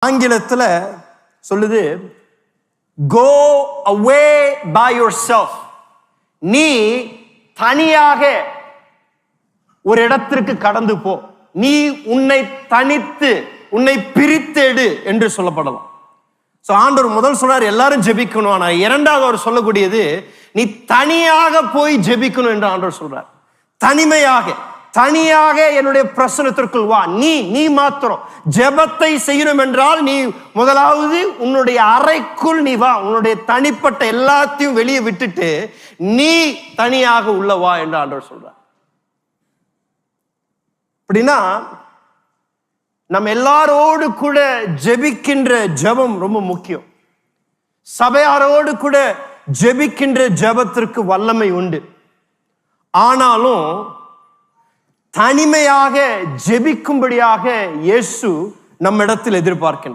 ஆங்கிலத்துல சொல்லுது, go away by yourself. நீ தனியாக ஒரு இடத்திற்கு கடந்து போ, நீ உன்னை தனித்து உன்னை பிரித்தெடு என்று சொல்லப்படலாம். ஆண்டவர் முதல் சொன்னார் எல்லாரும் ஜெபிக்கணும். ஆனா இரண்டாவது அவர் சொல்லக்கூடியது, நீ தனியாக போய் ஜெபிக்கணும் என்று ஆண்டவர் சொல்றார். தனியாக என்னுடைய பிரசனத்திற்குள் வா. நீ மாத்திரம் ஜெபத்தை செய்யணும் என்றால் நீ முதலாவது உன்னுடைய அறைக்குள் நீ வா. உன்னுடைய தனிப்பட்ட எல்லாத்தையும் வெளியே விட்டுட்டு நீ தனியாக உள்ள வா என்று ஆண்டவர் சொல்றார். அப்படின்னா நம்ம எல்லாரோடு கூட ஜெபிக்கின்ற ஜெபம் ரொம்ப முக்கியம். சபையாரோடு கூட ஜெபிக்கின்ற ஜெபத்திற்கு வல்லமை உண்டு. ஆனாலும் தனிமையாக ஜெபிக்கும்படியாக இயேசு நம்மிடத்தில் எதிர்பார்க்கின்றார்.